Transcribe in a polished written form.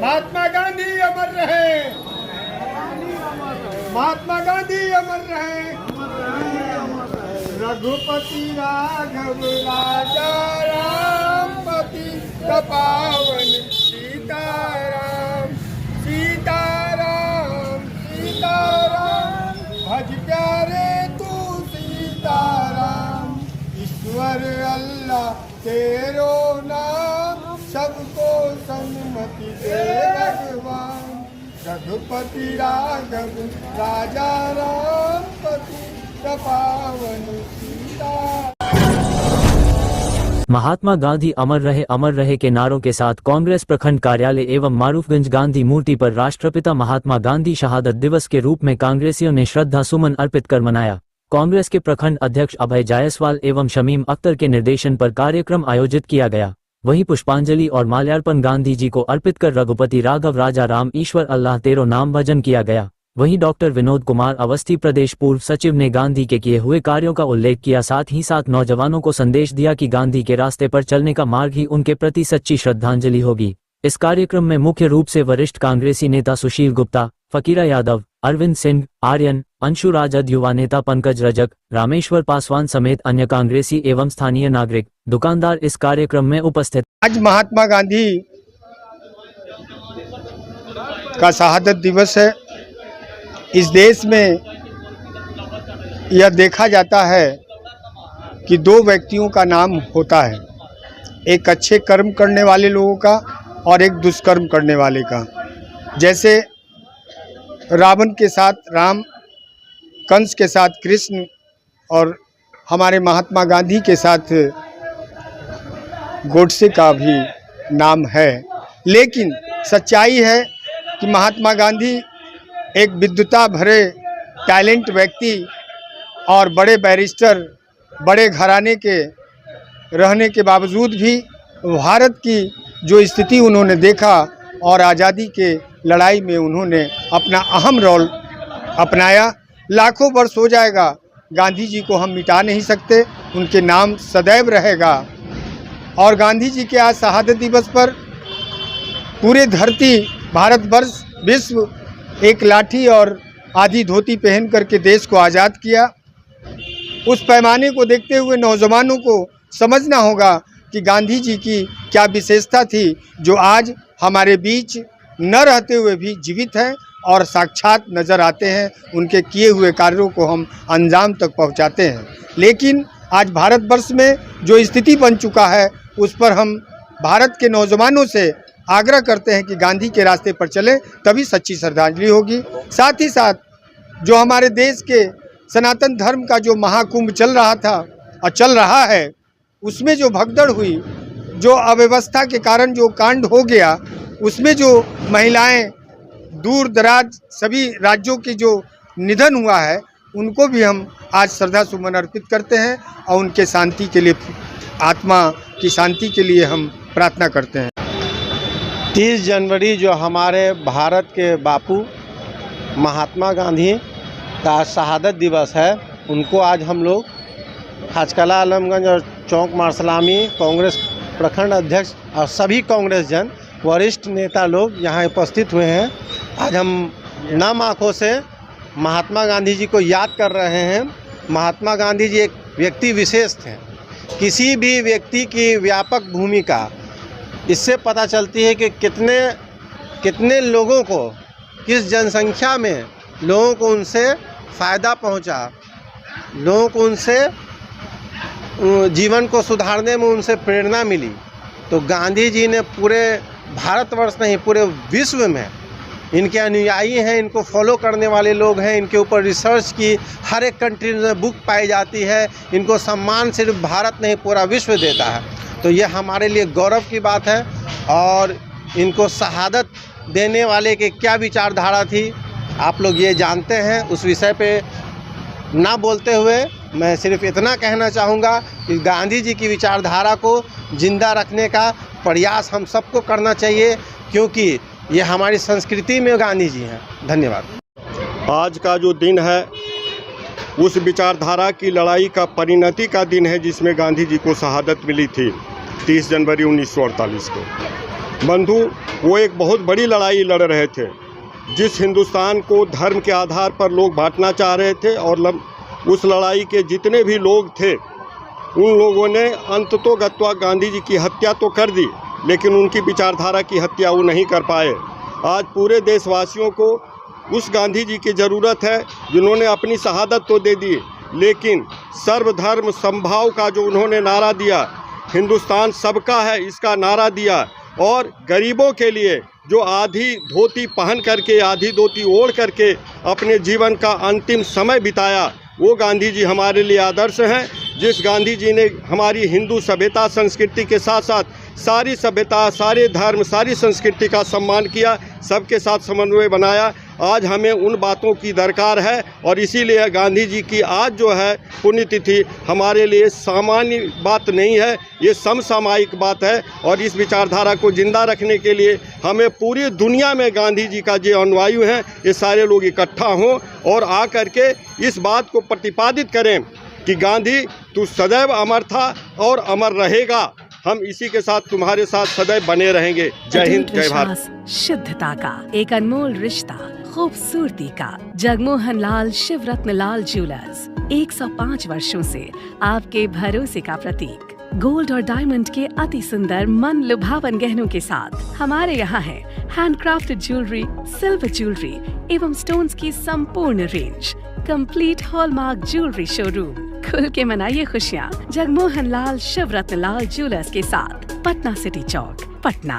महात्मा गांधी अमर रहे, महात्मा गांधी अमर रहे। रघुपति राघव राजा राम पतित पावन सीताराम, सीताराम सीताराम भज प्यारे तू सीताराम। ईश्वर अल्लाह तेरो नाम, सबको सन्मति दे भगवान। रघुपति राघव राजा राम पतित पावन सीताराम। महात्मा गांधी अमर रहे के नारों के साथ कांग्रेस प्रखंड कार्यालय एवं मारूफगंज गांधी मूर्ति पर राष्ट्रपिता महात्मा गांधी शहादत दिवस के रूप में कांग्रेसियों ने श्रद्धा सुमन अर्पित कर मनाया। कांग्रेस के प्रखंड अध्यक्ष अभय जायसवाल एवं शमीम अख्तर के निर्देशन पर कार्यक्रम आयोजित किया गया। वहीं पुष्पांजलि और माल्यार्पण गांधी जी को अर्पित कर रघुपति राघव राजा राम ईश्वर अल्लाह तेरो नाम भजन किया गया। वहीं डॉक्टर विनोद कुमार अवस्थी प्रदेश पूर्व सचिव ने गांधी के किए हुए कार्यों का उल्लेख किया, साथ ही साथ नौजवानों को संदेश दिया कि गांधी के रास्ते पर चलने का मार्ग ही उनके प्रति सच्ची श्रद्धांजलि होगी। इस कार्यक्रम में मुख्य रूप से वरिष्ठ कांग्रेसी नेता सुशील गुप्ता, फकीरा यादव, अरविंद सिंह, आर्यन, अंशु राजद, युवा नेता पंकज रजक, रामेश्वर पासवान समेत अन्य कांग्रेसी एवं स्थानीय नागरिक, दुकानदार इस कार्यक्रम में उपस्थित। आज महात्मा गांधी का शहादत दिवस है। इस देश में यह देखा जाता है कि दो व्यक्तियों का नाम होता है, एक अच्छे कर्म करने वाले लोगों का और एक दुष्कर्म करने वाले का। जैसे रावण के साथ राम, कंस के साथ कृष्ण और हमारे महात्मा गांधी के साथ गोडसे का भी नाम है। लेकिन सच्चाई है कि महात्मा गांधी एक विद्वता भरे टैलेंट व्यक्ति और बड़े बैरिस्टर, बड़े घराने के रहने के बावजूद भी भारत की जो स्थिति उन्होंने देखा और आज़ादी के लड़ाई में उन्होंने अपना अहम रोल अपनाया। लाखों वर्ष हो जाएगा, गांधी जी को हम मिटा नहीं सकते, उनके नाम सदैव रहेगा। और गांधी जी के आज शहादत दिवस पर पूरे धरती, भारतवर्ष, विश्व एक लाठी और आधी धोती पहन करके देश को आज़ाद किया। उस पैमाने को देखते हुए नौजवानों को समझना होगा कि गांधी जी की क्या विशेषता थी, जो आज हमारे बीच न रहते हुए भी जीवित हैं और साक्षात नज़र आते हैं। उनके किए हुए कार्यों को हम अंजाम तक पहुंचाते हैं। लेकिन आज भारतवर्ष में जो स्थिति बन चुका है, उस पर हम भारत के नौजवानों से आग्रह करते हैं कि गांधी के रास्ते पर चलें, तभी सच्ची श्रद्धांजलि होगी। साथ ही साथ जो हमारे देश के सनातन धर्म का जो महाकुंभ चल रहा था और चल रहा है, उसमें जो भगदड़ हुई, जो अव्यवस्था के कारण जो कांड हो गया, उसमें जो महिलाएं दूर दराज सभी राज्यों के जो निधन हुआ है, उनको भी हम आज श्रद्धा सुमन अर्पित करते हैं और उनके शांति के लिए, आत्मा की शांति के लिए हम प्रार्थना करते हैं। 30 जनवरी जो हमारे भारत के बापू महात्मा गांधी का शहादत दिवस है, उनको आज हम लोग हचकला आलमगंज और चौक मारसलामी कांग्रेस प्रखंड अध्यक्ष और सभी कांग्रेस जन, वरिष्ठ नेता लोग यहाँ उपस्थित हुए हैं। आज हम नम आँखों से महात्मा गांधी जी को याद कर रहे हैं। महात्मा गांधी जी एक व्यक्ति विशेष थे। किसी भी व्यक्ति की व्यापक भूमिका इससे पता चलती है कि कितने लोगों को, किस जनसंख्या में लोगों को उनसे फ़ायदा पहुंचा, लोगों को उनसे जीवन को सुधारने में उनसे प्रेरणा मिली। तो गांधी जी ने पूरे भारतवर्ष नहीं, पूरे विश्व में इनके अनुयायी हैं, इनको फॉलो करने वाले लोग हैं। इनके ऊपर रिसर्च की हर एक कंट्री में बुक पाई जाती है। इनको सम्मान सिर्फ भारत नहीं, पूरा विश्व देता है। तो ये हमारे लिए गौरव की बात है। और इनको शहादत देने वाले के क्या विचारधारा थी, आप लोग ये जानते हैं। उस विषय पे ना बोलते हुए मैं सिर्फ इतना कहना चाहूँगा कि गांधी जी की विचारधारा को जिंदा रखने का प्रयास हम सबको करना चाहिए, क्योंकि ये हमारी संस्कृति में गांधी जी हैं। धन्यवाद। आज का जो दिन है, उस विचारधारा की लड़ाई का परिणति का दिन है, जिसमें गांधी जी को शहादत मिली थी 30 जनवरी 1948 को। बंधु, वो एक बहुत बड़ी लड़ाई लड़ रहे थे। जिस हिंदुस्तान को धर्म के आधार पर लोग बांटना चाह रहे थे और उस लड़ाई के जितने भी लोग थे उन लोगों ने अंततोगत्वा गांधी जी की हत्या तो कर दी, लेकिन उनकी विचारधारा की हत्या वो नहीं कर पाए। आज पूरे देशवासियों को उस गांधी जी की ज़रूरत है जिन्होंने अपनी शहादत तो दे दी, लेकिन सर्वधर्म समभाव का जो उन्होंने नारा दिया, हिंदुस्तान सबका है इसका नारा दिया, और गरीबों के लिए जो आधी धोती पहन करके आधी धोती ओढ़ करके अपने जीवन का अंतिम समय बिताया, वो गांधी जी हमारे लिए आदर्श हैं। जिस गांधी जी ने हमारी हिंदू सभ्यता संस्कृति के साथ साथ सारी सभ्यता, सारे धर्म, सारी संस्कृति का सम्मान किया, सबके साथ समन्वय बनाया, आज हमें उन बातों की दरकार है। और इसीलिए गांधी जी की आज जो है पुण्यतिथि हमारे लिए सामान्य बात नहीं है, ये समसामयिक बात है। और इस विचारधारा को जिंदा रखने के लिए हमें पूरी दुनिया में गांधी जी का जो अनुयायी हैं ये सारे लोग इकट्ठा हों और आ करके इस बात को प्रतिपादित करें कि गांधी तू सदैव अमर था और अमर रहेगा। हम इसी के साथ तुम्हारे साथ सदैव बने रहेंगे। जय हिंद, जय भारत। शुद्धता का एक अनमोल रिश्ता, खूबसूरती का। जगमोहन लाल शिवरत्न लाल ज्वेलर्स 105 वर्षों से आपके भरोसे का प्रतीक। गोल्ड और डायमंड के अति सुंदर मन लुभावन गहनों के साथ हमारे यहाँ है हैंडक्राफ्टेड ज्वेलरी, सिल्वर ज्वेलरी एवं स्टोन्स की संपूर्ण range. Complete hallmark jewellery showroom. खुल के मनाइए खुशियाँ जगमोहन लाल शिवरत्न लाल ज्वेलर्स के साथ, पटना सिटी चौक, पटना।